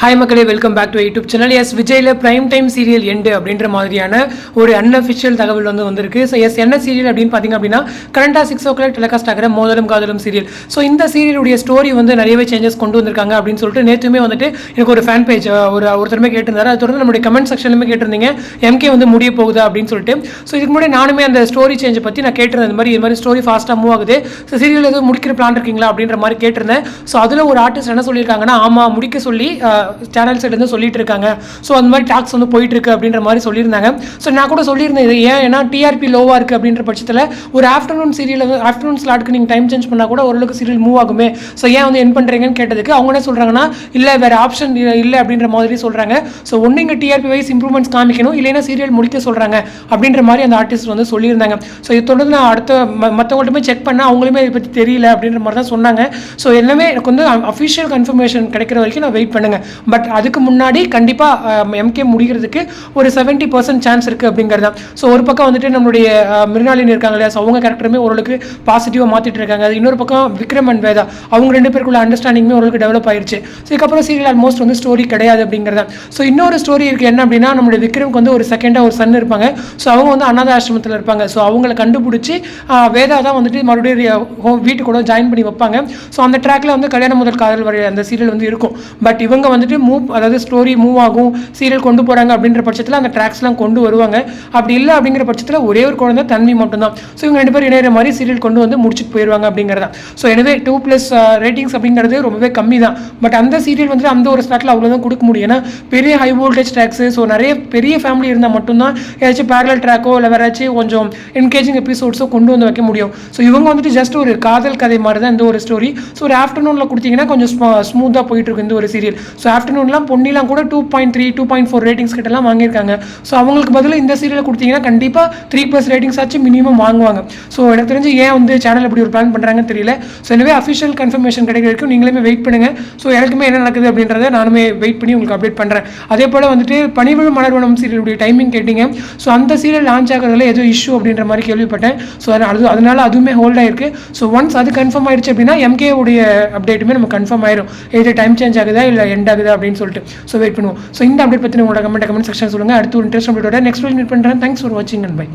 Hi மக்களே, welcome back to YouTube channel. Yes, விஜயில் prime time serial end அப்படின்ற மாதிரியான ஒரு அன்அஃபிஷியல் தகவல் வந்திருக்கு. ஸோ எஸ், என்ன சீரியல் அப்படின்னு பார்த்தீங்க அப்படின்னா கரண்டாக 6 o'clock டெலிகாஸ்ட் ஆகிற மோதலும் காதலும் சீரியல். ஸோ இந்த சீரியலுடைய ஸ்டோரி நிறையவே சேஞ்சஸ் கொண்டு வந்திருக்காங்க அப்படின்னு சொல்லிட்டு நேற்றுமே எனக்கு ஒரு ஃபேன் பேஜ் ஒருத்தருமே கேட்டிருந்தாரு. அது தொடர்ந்து நம்மளுடைய கமெண்ட் செக்ஷன்லுமே கேட்டிருந்தீங்க, எம்கே முடிய போகுதா அப்படின்னு சொல்லிட்டு. ஸோ இதுக்கு முன்னாடி நானுமே அந்த ஸ்டோரி சேஞ்சை பற்றி நான் கேட்டிருந்தேன். இது மாதிரி ஸ்டோரி ஃபாஸ்ட்டாக மூவ் ஆகுது, ஸோ சீரியல் எதுவும் முடிக்கிற பிளான் இருக்கீங்களா அப்படின்ற மாதிரி கேட்டிருந்தேன். ஸோ அதில் ஒரு ஆர்டிஸ்ட் என்ன சொல்லியிருக்காங்கன்னா, ஆமாம் முடிக்க சொல்லி சேனல் சைடு சொல்லிட்டு இருக்காங்க. ஸோ அந்த மாதிரி டாக்ஸ் போயிட்டு இருக்கு அப்படின்ற மாதிரி சொல்லியிருந்தாங்க. ஸோ நான் கூட சொல்லியிருந்தேன், இது ஏன்னா டிஆர்பி லோவாக இருக்குது அப்படின்ற பட்சத்தில் ஒரு ஆஃப்டர்நூன் சீரியல் ஆஃப்டர்நூன் ஸ்லாட்க்கு நீங்கள் டைம் சேஞ்ச் பண்ணால் கூட ஓரளவுக்கு சீரியல் மூவ் ஆகுமே. ஸோ ஏன் என் பண்ணுறீங்கன்னு கேட்டதுக்கு அவங்க என்ன சொல்கிறாங்கன்னா, இல்லை வேறு ஆப்ஷன் இல்லை அப்படின்ற மாதிரி சொல்கிறாங்க. ஸோ ஒன்று இங்கே டிஆர்பி வைஸ் இம்ப்ரூவ்மெண்ட்ஸ் காமிக்கணும், இல்லைன்னா சீரியல் முடிக்க சொல்கிறாங்க அப்படின்ற மாதிரி அந்த ஆர்டிஸ்ட் சொல்லியிருந்தாங்க. ஸோ இது தொடர்ந்து நான் அடுத்த மற்றவங்கள்ட்டுமே செக் பண்ணால் அவங்களுமே இதை பற்றி தெரியல அப்படின்ற மாதிரி தான் சொன்னாங்க. ஸோ எல்லாமே எனக்கு அஃபிஷியல் கன்ஃபர்மேஷன் கிடைக்கிற வரைக்கும் நான் வெயிட் பண்ணுங்க. பட் அதுக்கு முன்னாடி கண்டிப்பாக எம்கே முடிகிறதுக்கு ஒரு 70% சான்ஸ் இருக்குது அப்படிங்கிறது தான். ஸோ ஒரு பக்கம் நம்மளுடைய மிருனாலினி இருக்காங்க இல்லையா, ஸோ அவங்க கேரக்டருமே ஓரளவுக்கு பாசிட்டிவாக மாற்றிட்டு இருக்காங்க. இன்னொரு பக்கம் விக்ரம் அண்ட் வேதா, அவங்க 2 பேருக்குள்ள அண்டர்ஸ்டாண்டிங்குமே ஓரளவுக்கு டெவலப் ஆயிடுச்சு. ஸோ இதுக்கப்புறம் சீரியல் ஆல்மோஸ்ட் ஸ்டோரி கிடையாது அப்படிங்கிறதா. ஸோ இன்னொரு ஸ்டோரி இருக்குது, என்ன அப்படின்னா நம்மளுடைய விக்ரமுக்கு ஒரு செகண்டாக ஒரு சன் இருப்பாங்க. ஸோ அவங்க அனாத ஆசிரமத்தில் இருப்பாங்க. ஸோ அவங்களை கண்டுபிடிச்சி வேதா தான் மறுபடியும் வீட்டு கூட ஜாயின் பண்ணி வைப்பாங்க. ஸோ அந்த ட்ராக்ல கல்யாணம் முதல் காதல் வரை அந்த சீரியல் இருக்கும். பட் இவங்க அதாவது ஸ்டோரி மூவ் ஆகும், சீரியல் கொண்டு போகிறாங்க அப்படின்ற பட்சத்தில் அந்த ட்ராக்ஸ்லாம் கொண்டு வருவாங்க. அப்படி இல்லை அப்படிங்கிற பட்சத்தில் ஒரே ஒரு குழந்தை தன்வி மட்டும்தான். ஸோ இவங்க 2 பேர் இணையிற மாதிரி சீரியல் கொண்டு முடிச்சுட்டு போயிடுவாங்க அப்படிங்கிறதா. ஸோ எனவே 2+ ரேட்டிங்ஸ் அப்படிங்கிறது ரொம்பவே கம்மி தான். பட் அந்த சீரியல் அந்த ஒரு ஸ்லாட்டில் அவ்வளோதான் கொடுக்க முடியும். ஏன்னா பெரிய ஹை வோல்டேஜ் ட்ராக்ஸு, ஸோ நிறைய பெரிய ஃபேமிலி இருந்தால் மட்டும்தான் ஏதாச்சும் பேரலல் ட்ராக்கோ இல்லை வேறு ஏதாச்சும் கொஞ்சம் என்கேஜிங் எபிசோட்ஸோ கொண்டு வைக்க முடியும். ஸோ இவங்க ஜஸ்ட் ஒரு காதல் கதை மாதிரி தான் இந்த ஒரு ஸ்டோரி. ஸோ ஒரு ஆஃப்டர்நூனில் கொடுத்தீங்கன்னா கொஞ்சம் ஸ்மூத்தாக போயிட்டு இருக்கும் இந்த ஒரு சீரியல். ஸோ ஆஃப்டர்நூன்லாம் பொன்னிலாம் கூட 2.3 2.4 ரேட்டிங்ஸ் கிட்டலாம் வாங்கியிருக்காங்க. ஸோ அவங்களுக்கு பதில் இந்த சீரியல் கொடுத்தீங்கன்னா கண்டிப்பாக 3+ ரேட்டிங்ஸ் ஆச்சு மினிமம் வாங்குவாங்க. ஸோ எனக்கு தெரிஞ்சு ஏன் சேனல் இப்படி ஒரு பிளான் பண்ணுறாங்கன்னு தெரியல. ஸோ எனவே அஃபிஷியல் கன்ஃபர்மேஷன் கிடைக்கிற வரைக்கும் நீங்களுமே வெயிட் பண்ணுங்க. ஸோ எனக்குமே என்ன நடக்குது அப்படின்றத நானுமே வெயிட் பண்ணி உங்களுக்கு அப்டேட் பண்ணுறேன். அதே போல் பனிவிழு மலர்வனம் சீரியலுடைய டைமிங் கேட்டீங்க. ஸோ அந்த சீரியல் லான்ச் ஆகிறதுல ஏதோ இஷ்யூ அப்படின்ற மாதிரி கேள்விப்பட்டேன். ஸோ அதனால அதுவுமே ஹோல்ட் ஆயிருக்கு. ஸோ ஒன்ஸ் அது கன்ஃபார்ம் ஆயிடுச்சு அப்படின்னா எம்கே உடைய அப்டேட்டுமே நம்ம கன்ஃபார்ம் ஆயிரும், எது டைம் சேஞ்ச் ஆகுதா இல்லை எண்ட் ஆகுதா அப்படின்னு சொல்லிட்டு. ஸோ வெயிட் பண்ணுவோம். ஸோ இந்த அப்டேட் பற்றி உங்களோட கமெண்ட் செக்ஷன் சொல்லுங்கள். அடுத்து ஒரு இன்ட்ரெஸ்ட் அப்டேட்டோட நெக்ஸ்ட் வீக் மீட் பண்ணுறேன். தேங்க்ஸ் ஃபார் வாட்சிங் அண்ட் பை.